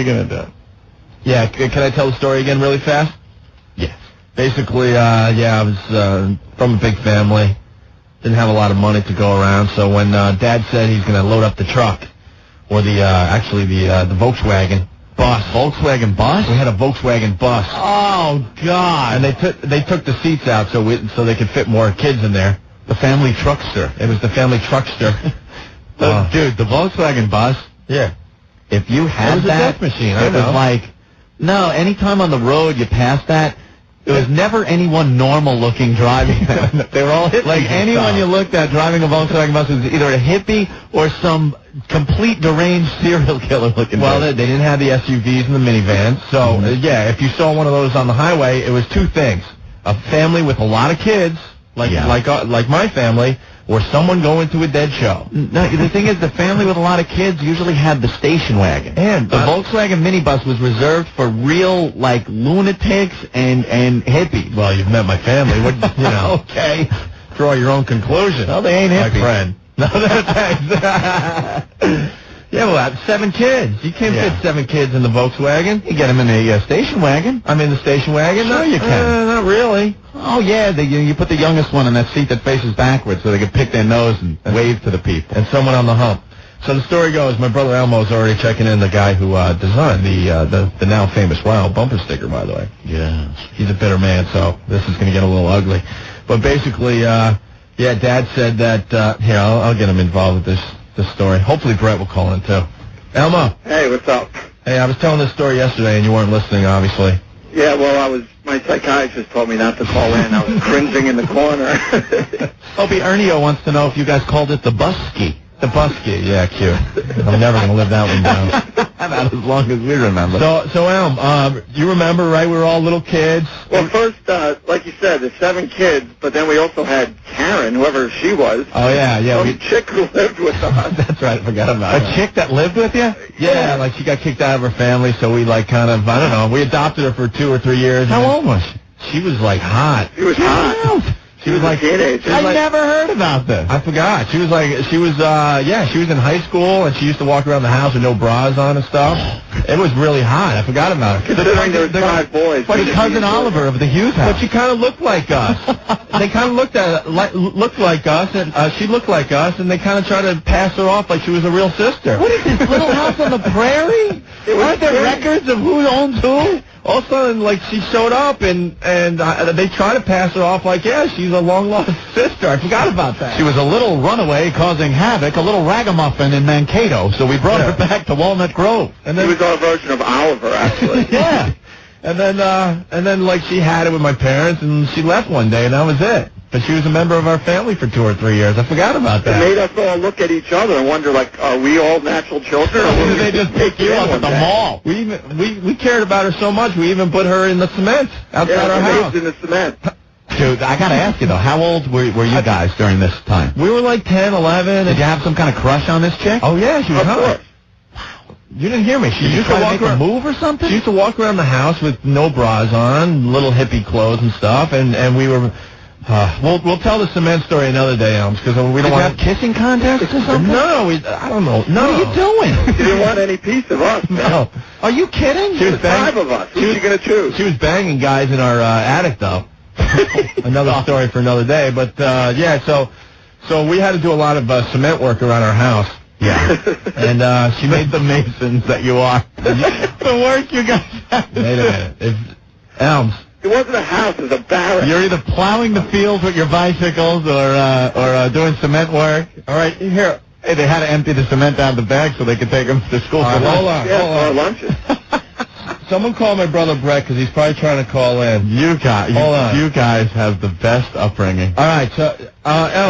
going to do? Yeah, can I tell the story again really fast? Yes. Basically, I was from a big family. Didn't have a lot of money to go around, so when Dad said he's going to load up the truck, or the Volkswagen bus. Volkswagen bus? We had a Volkswagen bus. Oh, God. And they took the seats out so they could fit more kids in there. The family truckster. It was the family truckster. Dude, the Volkswagen bus. Yeah. If you had it was that, a death machine. it was like, no, anytime on the road you passed that, there was never anyone normal-looking driving that. They were all hippies. Like, anyone you looked at driving a Volkswagen bus was either a hippie or some complete deranged serial killer looking. Well, they didn't have the SUVs and the minivans. So, if you saw one of those on the highway, it was two things. A family with a lot of kids, like my family, or someone going to a Dead show. No, the thing is, the family with a lot of kids usually had the station wagon. And the Volkswagen minibus was reserved for real, like, lunatics and hippies. Well, you've met my family. What, Okay. Draw your own conclusion. Well, they ain't hippies. My friend. No, thanks. Yeah, well, 7 kids. You can't fit 7 kids in the Volkswagen. You get them in the station wagon. I'm in the station wagon? Sure you can. Not really. Oh, yeah, you put the youngest one in that seat that faces backwards so they can pick their nose and wave to the people. And someone on the hump. So the story goes, my brother Elmo's already checking in the guy who designed the now famous Wow bumper sticker, by the way. Yeah. He's a bitter man, so this is going to get a little ugly. But basically, Dad said that, I'll get him involved with this story. Hopefully Brett will call in, too. Elmo. Hey, what's up? Hey, I was telling this story yesterday, and you weren't listening, obviously. Yeah, well, my psychiatrist told me not to call in. I was cringing in the corner. Opie, Ernio wants to know if you guys called it the busky. The busky, yeah, cute. I'm never going to live that one down. Not as long as we remember. So Elm, you remember, right? We were all little kids. Well, first, like you said, there's 7 kids, but then we also had Karen, whoever she was. Oh, yeah. Some chick who lived with us. That's right, I forgot about A chick that lived with you? Yeah, like she got kicked out of her family, so we I don't know, we adopted her for 2 or 3 years. How old was she? She was hot. She was hot. She was like a teenager. I never heard about this. I forgot. She was she was in high school, and she used to walk around the house with no bras on and stuff. It was really hot. I forgot about her. Considering there were 5 boys. But cousin Oliver of the Hughes house. But she kind of looked like us. They kind of looked like us, and she looked like us, and they kind of tried to pass her off like she was a real sister. What is this, Little House on the Prairie? Aren't there records of who owns who? All of a sudden, she showed up, and they tried to pass her off like, she's a long-lost sister. I forgot about that. She was a little runaway causing havoc, a little ragamuffin in Mankato, so we brought her back to Walnut Grove. And then, she was our version of Oliver, actually. Yeah. And then, she had it with my parents, and she left one day, and that was it. But she was a member of our family for 2 or 3 years. I forgot about that. It made us all look at each other and wonder, are we all natural children? Or did they just pick you up at the mall? We cared about her so much, we even put her in the cement outside our house. In the cement. Dude, I got to ask you, though, how old were you guys during this time? We were 10, 11. Did you have some kind of crush on this chick? Oh, yeah, she was hot. Of course. You didn't hear me. She used to walk around, move or something? She used to walk around the house with no bras on, little hippie clothes and stuff, and we were... we'll tell the cement story another day, Elms, because we don't want to have kissing contests or something. No, I don't know. No. What are you doing? She didn't want any piece of us. No. Are you kidding? She was 5 of us. Who's she going to choose? She was banging guys in our attic, though. Another story for another day. But so we had to do a lot of cement work around our house. Yeah. And she made the masons that you are. The work you guys have. Wait a minute. Elms. It wasn't a house, it was a barrack. You're either plowing the fields with your bicycles or doing cement work. All right, here. Hey, they had to empty the cement out of the bag so they could take them to school for lunch. Hold on. For lunches. Someone call my brother Brett, because he's probably trying to call in. You guys have the best upbringing. All right, so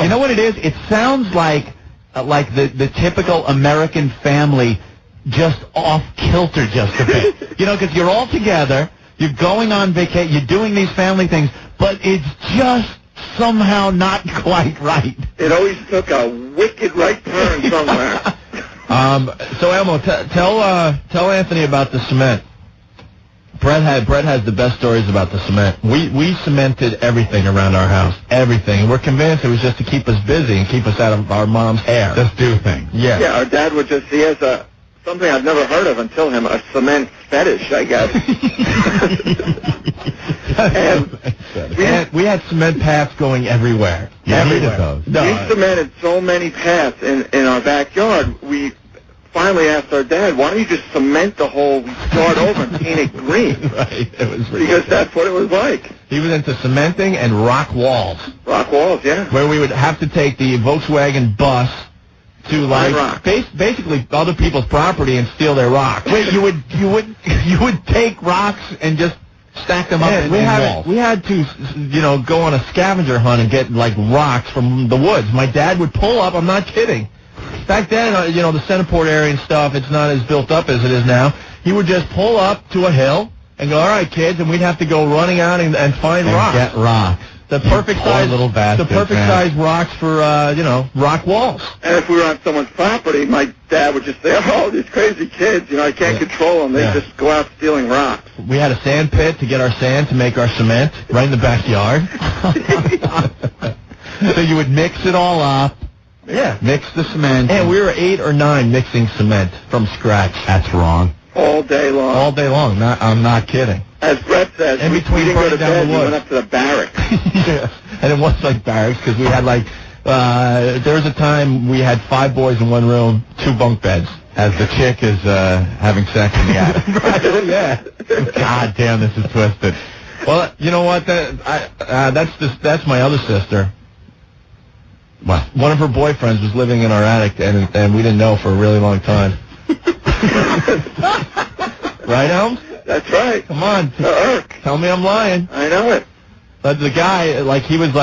you know what it is? It sounds like the typical American family, just off kilter just a bit. Because you're all together. You're going on vacation, you're doing these family things, but it's just somehow not quite right. It always took a wicked right turn somewhere. So Elmo, tell Anthony about the cement. Brett has the best stories about the cement. We cemented everything around our house, everything. And we're convinced it was just to keep us busy and keep us out of our mom's hair. Just do things. Yeah. Yeah, our dad would he has a something I've never heard of until him, a cement fetish, I guess. And we had cement paths going everywhere. Everywhere. Those. We cemented so many paths in our backyard. We finally asked our dad, why don't you just cement the whole yard over and paint it green? Right. It was because that's what it was like. He was into cementing and rock walls. Rock walls, yeah. Where we would have to take the Volkswagen bus to like basically other people's property and steal their rocks. Wait, you would take rocks and just stack them up in walls. We had to, go on a scavenger hunt and get like rocks from the woods. My dad would pull up. I'm not kidding. Back then, the Centerport area and stuff, it's not as built up as it is now. He would just pull up to a hill and go, all right, kids, and we'd have to go running out and find rocks. Get rocks. The perfect size, little bastard, the perfect size rocks for, rock walls. And if we were on someone's property, my dad would just say, oh, these crazy kids, I can't control them. They just go out stealing rocks. We had a sand pit to get our sand to make our cement right in the backyard. So you would mix it all up. Yeah. Mix the cement. And we were 8 or 9 mixing cement from scratch. That's wrong. All day long. All day long. I'm not kidding. As Brett says, in between we didn't go to bed, we woods. went up to the barracks. Yeah. And it was like barracks because we had there was a time we had 5 boys in one room, 2 bunk beds. As the chick is having sex in the attic. Right, yeah. God damn, this is twisted. Well, you know what? That's my other sister. What? One of her boyfriends was living in our attic, and we didn't know for a really long time. Right, Helms? That's right. Come on. Irk. Tell me I'm lying. I know it. But the guy, he was in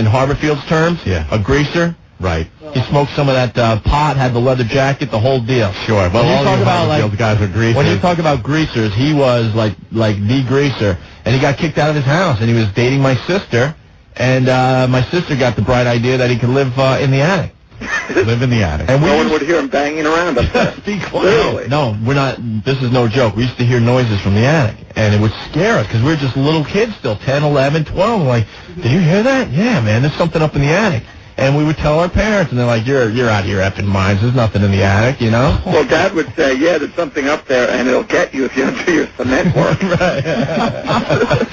Harborfield's terms, a greaser. Right. He smoked some of that pot, had the leather jacket, the whole deal. Sure. Well, all you Harborfield guys are greasers. When you talk about greasers, he was like the greaser, and he got kicked out of his house, and he was dating my sister, and my sister got the bright idea that he could live in the attic. Live in the attic. And no one would hear him banging around up there. Be quiet. No, we're not. This is no joke. We used to hear noises from the attic, and it would scare us because we were just little kids still, 10, 11, 12. We're like, did you hear that? Yeah, man, there's something up in the attic. And we would tell our parents, and they're like, you're out of your effing minds. There's nothing in the attic, Well, Dad would say, yeah, there's something up there, and it'll get you if you don't do your cement work. Right.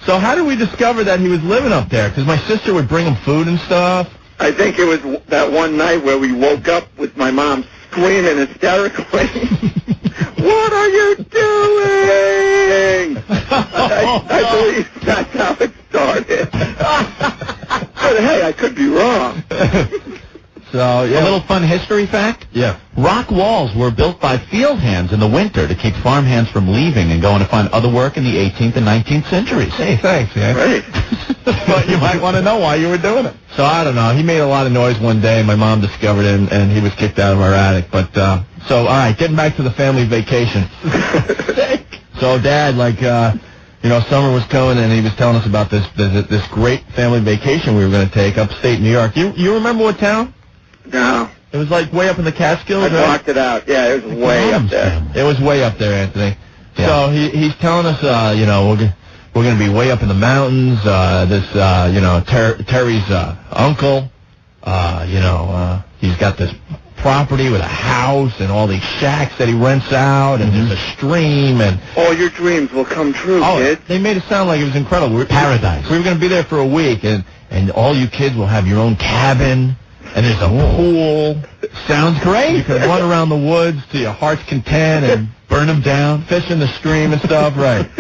So how did we discover that he was living up there? Because my sister would bring him food and stuff. I think it was that one night where we woke up with my mom screaming hysterically, what are you doing? I believe that's how it started. But hey, I could be wrong. So, yeah. A little fun history fact? Yeah. Rock walls were built by field hands in the winter to keep farm hands from leaving and going to find other work in the 18th and 19th centuries. Hey, thanks, man. Right. But you might want to know why you were doing it. So, I don't know. He made a lot of noise one day, and my mom discovered him, and he was kicked out of our attic. But, all right, getting back to the family vacation. So, Dad, summer was coming, and he was telling us about this great family vacation we were going to take upstate New York. You remember what town? No. It was like way up in the Catskills, I blocked it out. Yeah, it was way up there. It was way up there, Anthony. Yeah. So he's telling us, we're going to be way up in the mountains. Terry's uncle, he's got this property with a house and all these shacks that he rents out, and there's a stream, and all your dreams will come true, kid. They made it sound like it was incredible. Paradise. We were going to be there for a week, and all you kids will have your own cabin, and there's a pool. Sounds great. You can run around the woods to your heart's content and burn them down, fish in the stream and stuff, right?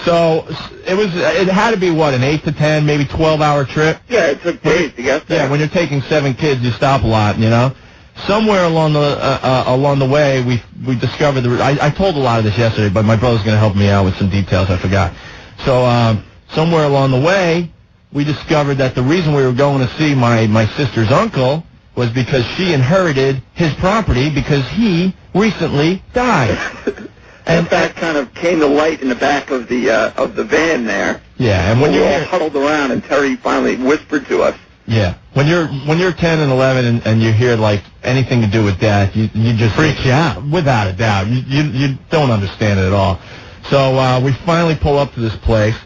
So it had to be an 8 to 10, maybe 12-hour trip. Yeah, it took days to get there. Yeah, when you're taking 7 kids, you stop a lot, Somewhere along the way, we discovered I told a lot of this yesterday, but my brother's going to help me out with some details I forgot. So somewhere along the way, we discovered that the reason we were going to see my sister's uncle was because she inherited his property because he recently died. And that kind of came to light in the back of the van there. Yeah, and when you all huddled around, and Terry finally whispered to us. Yeah, when you're 10 and 11 and you hear anything to do with death, you just freaks you out without a doubt. You don't understand it at all. So we finally pull up to this place.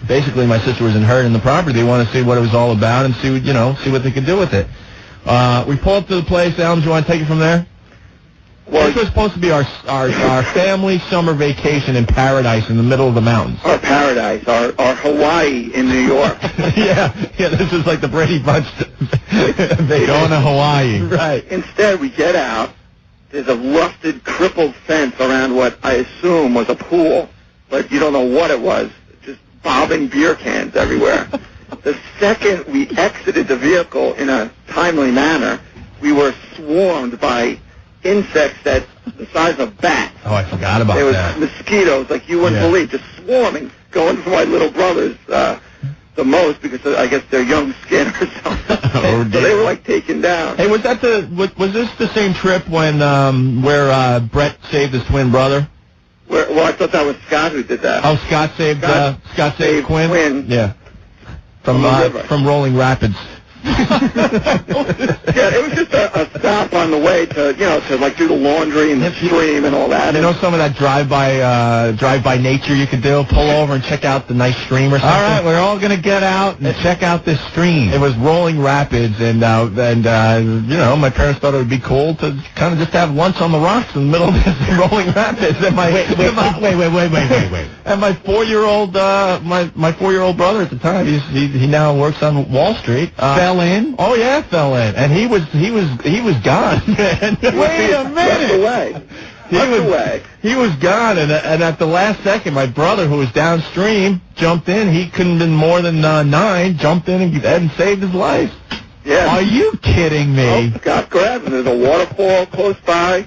Basically, my sister was inheriting the property. They want to see what it was all about and see what they could do with it. We pull up to the place. Alan, do you want to take it from there? Well, this was supposed to be our family summer vacation in paradise in the middle of the mountains. Our paradise, our Hawaii in New York. yeah, this is like the Brady Bunch. Going to Hawaii. Right. Instead, we get out. There's a rusted, crippled fence around what I assume was a pool, but you don't know what it was. Just bobbing beer cans everywhere. The second we exited the vehicle in a timely manner, we were swarmed by insects that the size of bats. Oh, I forgot about that. There was that. Mosquitoes like you wouldn't believe, just swarming, going for my little brothers the most because I guess they're young skin or something. So they were like taken down. Hey, was this the same trip when where Brett saved his twin brother? Well, I thought that was Scott who did that. Oh, Scott saved Quinn. Yeah, from Rolling Rapids. Yeah, it was just a stop on the way to, to like do the laundry and the stream and all that. You know, some of that drive-by nature you could do? Pull over and check out the nice stream or something? All right, we're all going to get out and check out this stream. It was Rolling Rapids, and my parents thought it would be cool to kind of just have lunch on the rocks in the middle of this Rolling Rapids. And wait. And my 4-year-old, my 4-year-old brother at the time, he now works on Wall Street. Fell in? Oh yeah, fell in, and he was gone. Wait a minute. He was gone, and at the last second, my brother, who was downstream, jumped in. He couldn't have been more than 9. Jumped in and saved his life. Yeah. Are you kidding me? Oh, got grabbed, and there's a waterfall close by.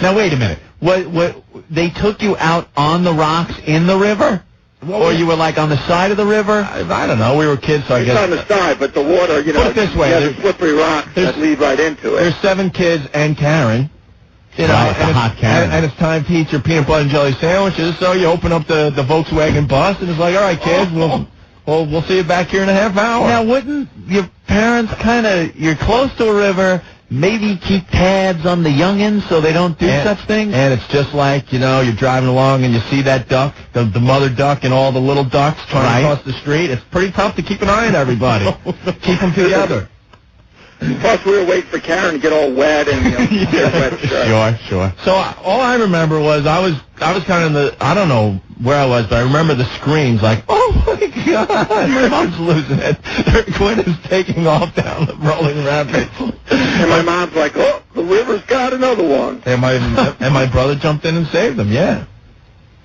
Now wait a minute. What? They took you out on the rocks in the river? Or you were like on the side of the river? I don't know. We were kids, so I guess. It's on the side, but the water, Put it this way. there's slippery rocks that lead right into it. There's 7 kids and Karen. Right, the hot Karen. And it's time to eat your peanut butter and jelly sandwiches, so you open up the Volkswagen bus, and it's like, all right, kids, we'll see you back here in a half hour. Now, wouldn't your parents you're close to a river, maybe keep tabs on the youngins so they don't do such things? And it's just like, you're driving along and you see that duck, the mother duck and all the little ducks trying to cross the street. It's pretty tough to keep an eye on everybody. Keep them together. Plus, we were waiting for Karen to get all wet and wet shirt. Sure. So all I remember was I was kind of in the, I don't know where I was, but I remember the screams like, oh my God, my mom's losing it. Quinn is taking off down the Rolling Rapids. And my mom's like, oh, the river's got another one. And my brother jumped in and saved them, yeah.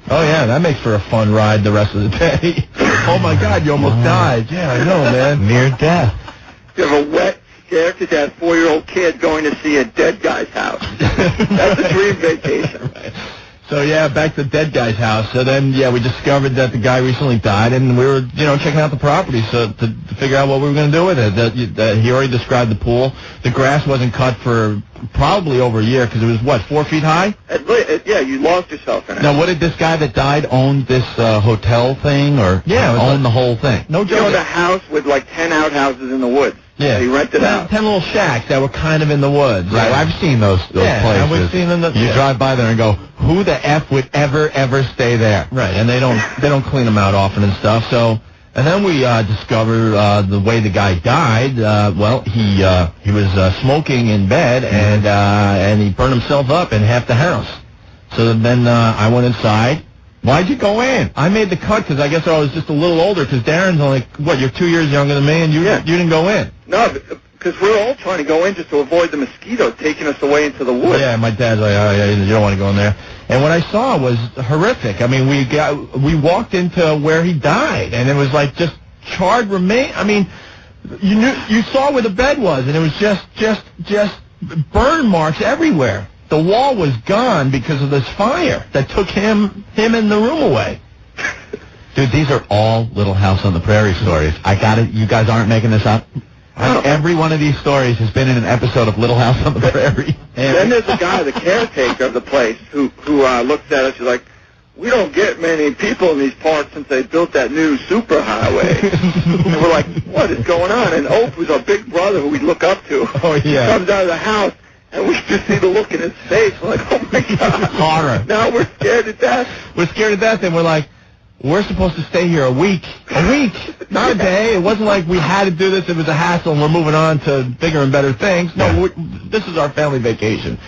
Oh, yeah, that makes for a fun ride the rest of the day. Oh, my God, you almost died. Yeah, I know, man. Near death. You have a wet, scared to death 4-year-old kid going to see a dead guy's house. That's a dream vacation. Right. So, yeah, back to the dead guy's house. So then, we discovered that the guy recently died, and we were, checking out the property to figure out what we were going to do with it. He already described the pool. The grass wasn't cut for probably over a year because it was, 4 feet high? Yeah, you lost yourself in it. Now, what did this guy that died own this hotel thing, or own the whole thing? No joke. He owned a house with 10 outhouses in the woods. Yeah, he rented out 10 little shacks that were kind of in the woods. Right, I've seen those places. And we've seen them. You drive by there and go, who the F would ever stay there? Right, and they don't clean them out often and stuff. So, and then we discovered the way the guy died. He was smoking in bed and he burned himself up in half the house. So then I went inside. Why'd you go in? I made the cut because I guess I was just a little older because Darren's only, you're 2 years younger than me, and you didn't go in. No, because we're all trying to go in just to avoid the mosquitoes taking us away into the woods. Yeah, my dad's like, oh, yeah, you don't want to go in there. And what I saw was horrific. I mean, we walked into where he died, and it was like just charred remains. I mean, you saw where the bed was, and it was just burn marks everywhere. The wall was gone because of this fire that took him and the room away. Dude, these are all Little House on the Prairie stories. I got it. You guys aren't making this up. Every one of these stories has been in an episode of Little House on the Prairie. And then there's a guy, the caretaker of the place, who looks at us. He's like, we don't get many people in these parts since they built that new superhighway. And we're like, what is going on? And Opie was our big brother who we look up to. Oh, yeah. He comes out of the house. And we just see the look in his face. We're like, oh, my God. Horror. Now we're scared to death. We're scared to death, and we're like, we're supposed to stay here a week. A week, not a day. It wasn't like we had to do this. It was a hassle, and we're moving on to bigger and better things. No, this is our family vacation.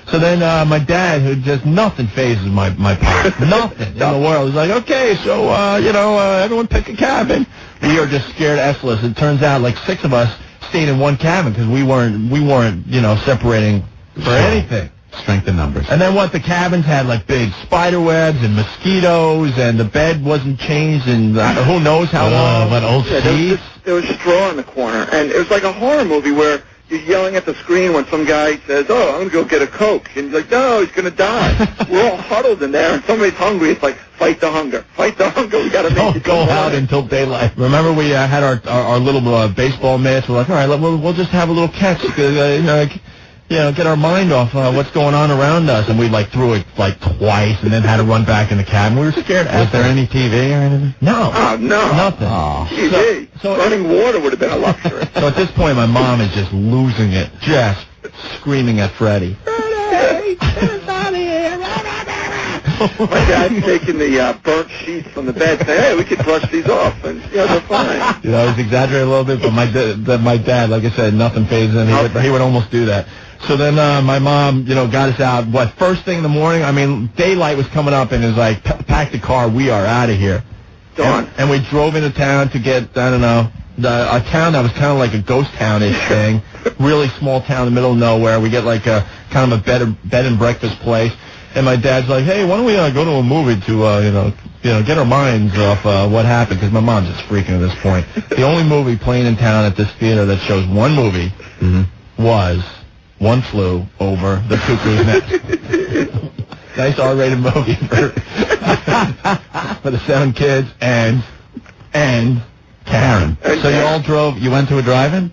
So then my dad, who just nothing phases my pop, nothing in the world. He's like, okay, so, everyone pick a cabin. We are just scared essless. It turns out like 6 of us stayed in one cabin because we weren't, separating for anything. Strength in numbers. And then the cabins had like big spider webs and mosquitoes, and the bed wasn't changed in who knows how long. What old seats? There was straw in the corner, and it was like a horror movie where you're yelling at the screen when some guy says, "Oh, I'm going to go get a Coke." And you're like, "No, he's going to die." We're all huddled in there, and somebody's hungry. It's like, fight the hunger. Fight the hunger. We got to make it go out until daylight. Remember we had our little baseball match. We're like, all right, we'll just have a little catch. Get our mind off what's going on around us. And we threw it twice and then had to run back in the cabin. We were scared. Was there any TV or anything? No. Oh, no. Nothing. Oh. TV. So running water would have been a luxury. So at this point, my mom is just losing it, just screaming at Freddie. Freddie, get us out of here. My dad's taking the burnt sheets from the bed, saying, "Hey, we could brush these off, and they're fine." I was exaggerating a little bit, but my dad, like I said, nothing phases him. He would almost do that. So then my mom, got us out. First thing in the morning? I mean, daylight was coming up, and it was like, pack the car, we are out of here. Dawn. And we drove into town to get, I don't know, a town that was kind of like a ghost town-ish thing. Really small town in the middle of nowhere. We get like a kind of a bed and breakfast place. And my dad's like, hey, why don't we go to a movie to, get our minds off what happened? Because my mom's just freaking at this point. The only movie playing in town at this theater that shows one movie was One Flew Over the Cuckoo's Nest. Nice R-rated movie for the 7 kids and Karen. So you all drove, you went to a drive-in?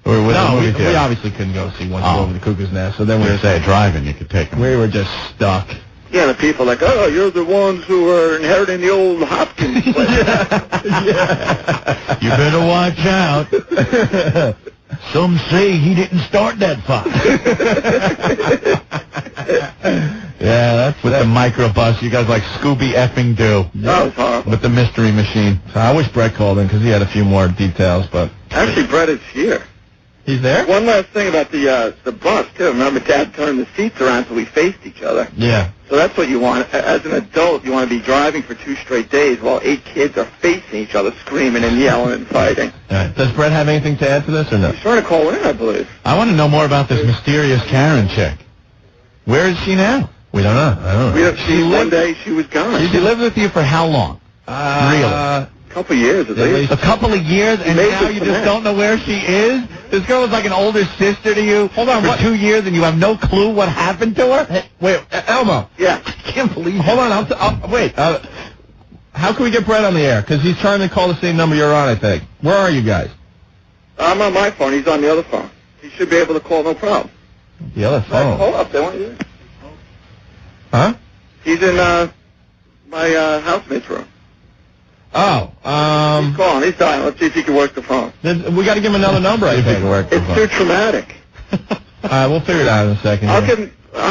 Or was No, it we obviously couldn't go see One Flew Over the Cuckoo's Nest. So then we were say a drive-in, you could take them. We were just stuck. Yeah, the people are like, "Oh, you're the ones who are inheriting the old Hopkins place." You better watch out. Some say he didn't start that fire. Yeah, that's with the microbus. You guys like Scooby effing do. That was horrible. With the mystery machine. So I wish Brett called in because he had a few more details, but Actually, Brett is here. he's there? One last thing about the bus, too. Remember, Dad turned the seats around so we faced each other. Yeah. So that's what you want. As an adult, you want to be driving for 2 straight days while 8 kids are facing each other, screaming and yelling and fighting. All right. Does Brett have anything to add to this or no? He's trying to call in, I believe. I want to know more about this mysterious Karen chick. Where is she now? We don't know. I don't know. One day she was gone. She lived with you for how long? Really? A couple of years, at least. A couple of years, and Maybe now you for just that. don't know where she is? This girl is like an older sister to you. Hold on, for what? 2 years, and you have no clue what happened to her? Hey, wait, Elmo. Yeah. I can't believe Hold on. Wait. How can we get Brett on the air? Because he's trying to call the same number you're on, I think. Where are you guys? I'm on my phone. He's on the other phone. He should be able to call, no problem. The other phone. Hold up. They want you. Huh? He's in my housemate's room. Oh, He's calling. He's dialing. Let's see if he can work the phone. we got to give him another number, I think. It's too traumatic. We'll figure it out in a second. I'll here. give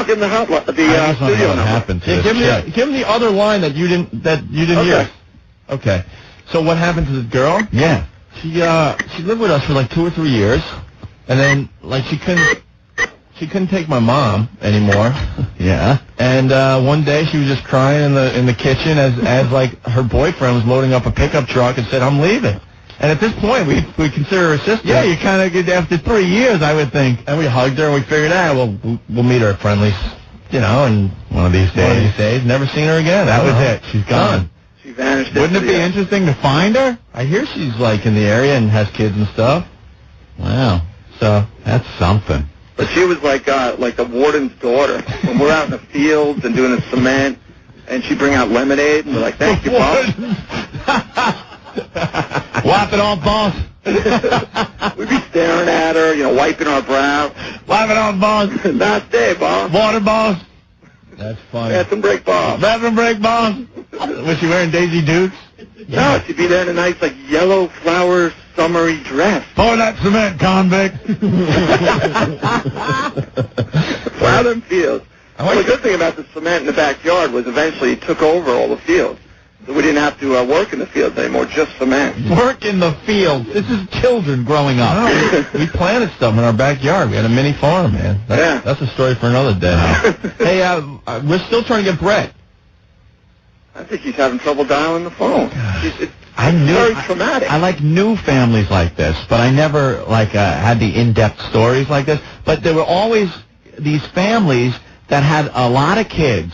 him the hotline, the I just want to know studio what number. happened to Yeah, this chick. give him the other line that you didn't Okay. hear. Okay. So what happened to this girl? Yeah. She lived with us for like 2 or 3 years, and then like she couldn't take my mom anymore. Yeah. And one day she was just crying in the kitchen as like her boyfriend was loading up a pickup truck and said, "I'm leaving." And at this point we consider her sister. Yeah, you kind of get after 3 years, I would think. And we hugged her and we figured out we'll meet her at Friendly's, and One of these one of these days. days. Never seen her again. That I don't was know. it. She's gone. She vanished. Wouldn't it into be the- interesting to find her? I hear she's like in the area and has kids and stuff. Wow. So That's something. But she was like the warden's daughter. When we're out in the fields and doing the cement, and she'd bring out lemonade, and we're like, "Thank you, boss." Wipe it off, boss. We'd be staring at her, wiping our brow. Wipe it off, boss. Nice day, boss. Water, boss. that's funny. Bathroom break, boss. Bathroom break, boss. Was she wearing Daisy Dukes? No, she'd be there in a nice, yellow flower summery dress. Pour that cement, convict. Plowed them fields. Well, the good thing about the cement in the backyard was eventually it took over all the fields. So we didn't have to work in the fields anymore, just cement. Work in the fields. This is children growing up. No, we planted stuff in our backyard. We had a mini farm, man. That's a story for another day. Hey, we're still trying to get Brett. I think he's having trouble dialing the phone. It's very traumatic. I like new families like this, but I never had the in-depth stories like this. But there were always these families that had a lot of kids,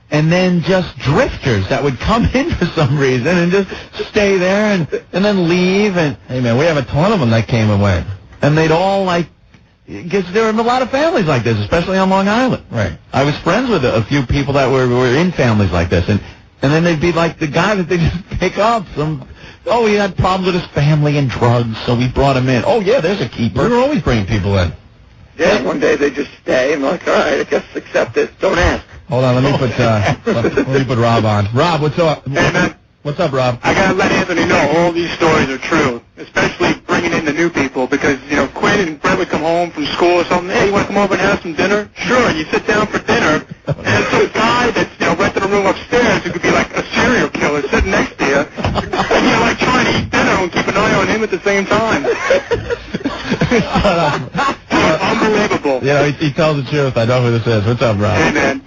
and then just drifters that would come in for some reason and just stay there and then leave. And hey, man, we have a ton of them that came and went. And they'd all because there were a lot of families like this, especially on Long Island. Right. I was friends with a few people that were in families like this, and then they'd be like the guy that they just pick up. He had problems with his family and drugs, so we brought him in. Oh, yeah, there's a keeper. We were always bringing people in. Yeah, one day they just stay, and I'm like, all right, I guess accept it. Don't ask. Hold on, let me put Rob on. Rob, what's up? Hey, man. What's up, Rob? I gotta let Anthony know all these stories are true, especially bringing in the new people, because, Quinn and Brett would come home from school or something. Hey, you want to come over and have some dinner? Sure, and you sit down for dinner, and there's some guy that's, renting a room upstairs who could be like a serial killer sitting next to you, and you're like trying to eat dinner and keep an eye on him at the same time. Unbelievable. He tells the truth. I know who this is. What's up, Rob? Hey, man.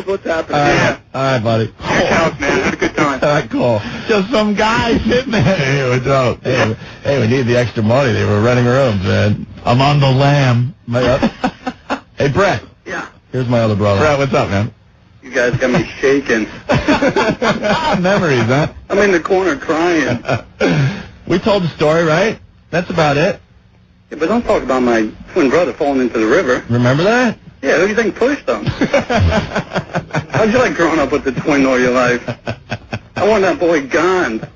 What's happening? Yeah. All right, buddy. Huge house, man. Had a good time. All right, cool. Just some guy sitting there. Hey, what's up? Hey, we need the extra money. They were renting rooms, man. I'm on the lam. Hey, Brett. Yeah. Here's my other brother. Brett, what's up, man? You guys got me shaking. Memories, huh? I'm in the corner crying. We told the story, right? That's about it. Yeah, but don't talk about my twin brother falling into the river. Remember that? Yeah, who do you think pushed him? How'd you like growing up with the twin all your life? I want that boy gone.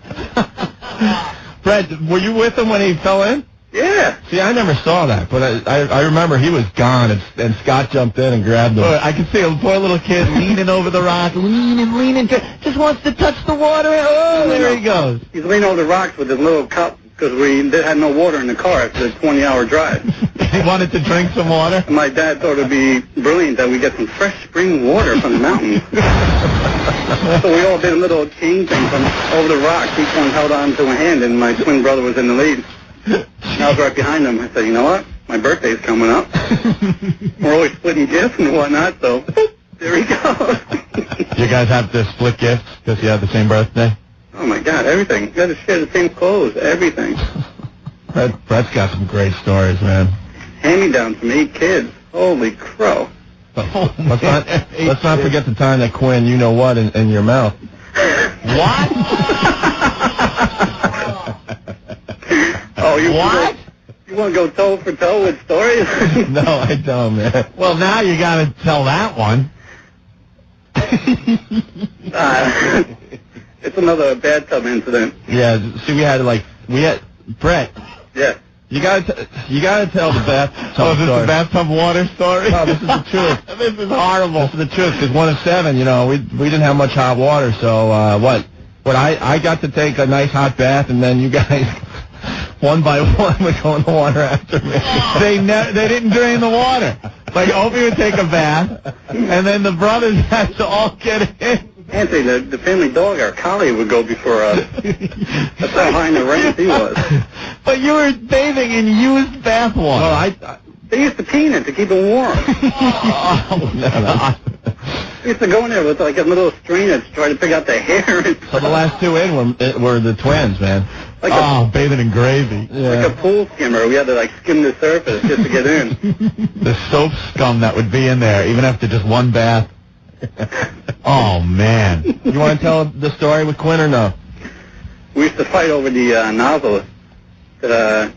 Brett, were you with him when he fell in? Yeah. See, I never saw that, but I remember he was gone, and Scott jumped in and grabbed him. I can see a poor little kid leaning over the rock, leaning, just wants to touch the water. Oh, there he goes. He's leaning over the rocks with his little cup because we had no water in the car after the 20-hour drive. He wanted to drink some water. And my dad thought it'd be brilliant that we get some fresh spring water from the mountains. So we all did a little chain thing from over the rocks. Each one held on to a hand, and my twin brother was in the lead. I was right behind him. I said, you know what? My birthday's coming up. We're always splitting gifts and whatnot, so there he goes. You guys have to split gifts because you have the same birthday? Oh, my God, everything. You got to share the same clothes, everything. Brett's got some great stories, man. Hand-me-down from 8 kids. Holy crow. Let's not forget the time that Quinn, you know what, in your mouth. What? Oh, what? You want to go toe for toe with stories? No, I don't, man. Well, now you got to tell that one. It's another bathtub incident. Yeah, see, we had Brett. Yeah. You gotta tell the bathtub story. Oh, is this the bathtub water story? No, this is the truth. This is horrible. This is the truth, because 1 of 7, we didn't have much hot water, so I got to take a nice hot bath, and then you guys, one by one, would go in the water after me. They didn't drain the water. Like, Opie would take a bath, and then the brothers had to all get in. Anthony, the family dog, our collie, would go before us. That's how high in the ranks he was. But you were bathing in used bath water. Well, They used to pee in it to keep it warm. no. We used to go in there with like a little strainer to try to pick out the hair. So the last 2 in were the twins, man. Like bathing in gravy. Yeah. like a pool skimmer. We had to like skim the surface just to get in. The soap scum that would be in there, even after just one bath. Oh, man. You want to tell the story with Quinn or no? We used to fight over the nozzles. That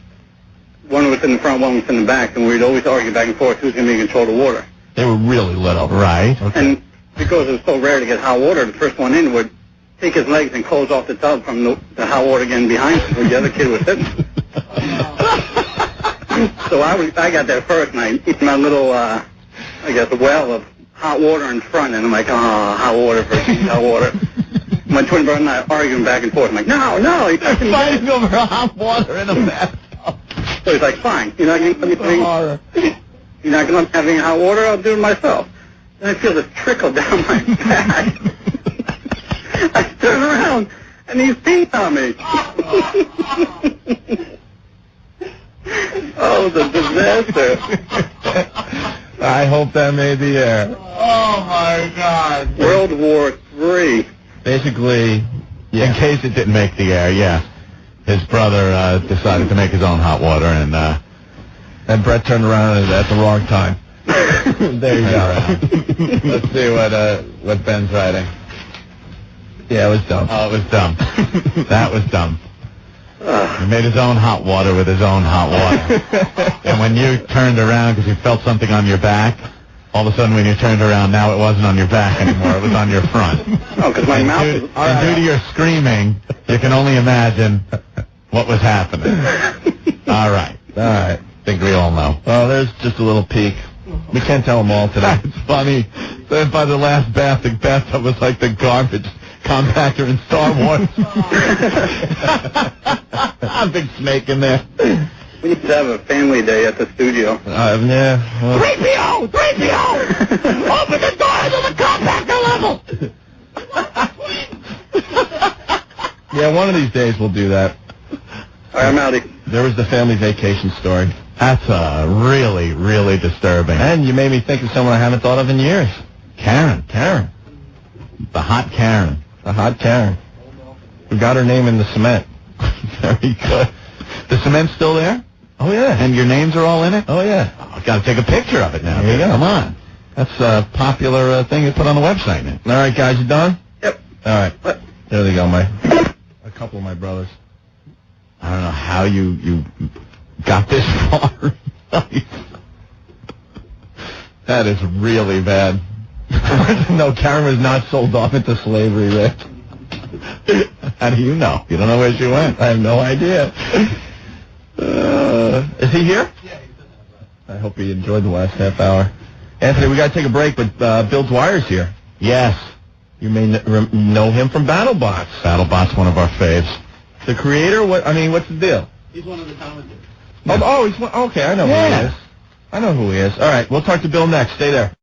one was in the front, one was in the back, and we'd always argue back and forth who's going to be in control of the water. They were really little. Right. Okay. And because it was so rare to get hot water, the first one in would take his legs and close off the tub from the hot water getting behind him where the other kid was sitting. So I got there first, and I eat my little, well of hot water in front, and I'm like, hot water versus hot water. My twin brother and I arguing back and forth. I'm like, no, he's not fighting over hot water in a bathtub. So he's like, fine, you're not going to let me you're not going to have any hot water, I'll do it myself. Then I feel this trickle down my back. I turn around, and he's peeing on me. Oh, the disaster. I hope that made the air. Oh, my God. World War III. Basically, yeah. In case it didn't make the air, yeah. His brother decided to make his own hot water, and Brett turned around at the wrong time. There you go. Let's see what Ben's writing. Yeah, it was dumb. Oh, it was dumb. That was dumb. He made his own hot water with his own hot water. And when you turned around because you felt something on your back, all of a sudden when you turned around, now it wasn't on your back anymore. It was on your front. Oh, because my mouth is... And due to your screaming, you can only imagine what was happening. All right. I think we all know. Well, there's just a little peek. We can't tell them all today. It's funny. Then by the last bath, the bathtub was like the garbage compactor in Star Wars. A big snake in there. We need to have a family day at the studio. Yeah. Well. 3PO! 3PO! Open the doors of the compactor level! Yeah, one of these days we'll do that. All right, I'm outie. There was the family vacation story. That's really, really disturbing. And you made me think of someone I haven't thought of in years. Karen. The hot Karen. The hot Karen. We got her name in the cement. Very good. The cement's still there? Oh, yeah. And your names are all in it? Oh, yeah. Oh, got to take a picture of it now. There you go. Come on. That's a popular thing you put on the website now. All right, guys, you done? Yep. All right. There they go, a couple of my brothers. I don't know how you got this far. That is really bad. No, Karen was not sold off into slavery, Rick. How do you know? You don't know where she went. I have no idea. Is he here? Yeah, he's in there. I hope he enjoyed the last half hour. Anthony, we got to take a break, but Bill Dwyer's here. Yes. You may know him from BattleBots. BattleBots, one of our faves. The creator? What's the deal? He's one of the commentators. Oh, he's okay. I know who he is. I know who he is. All right, we'll talk to Bill next. Stay there.